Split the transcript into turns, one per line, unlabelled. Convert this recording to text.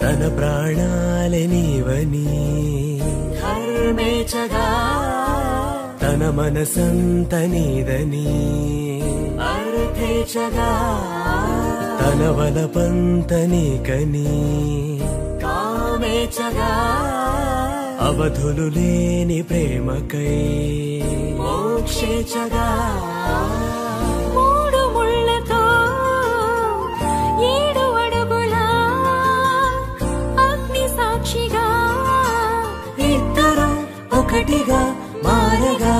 తన ప్రాణాలే నీవని ధర్మేచగా తన మనసంత నీదని అర్థేచగా తన వలపంత నీకని కామేచగా అవధులు లేని ప్రేమకై మోక్షేచగా
మూడు ముళ్ళతో 7 అడుగుల అగ్ని సాక్షిగా
ఇద్దరు ఒకటిగా మారగా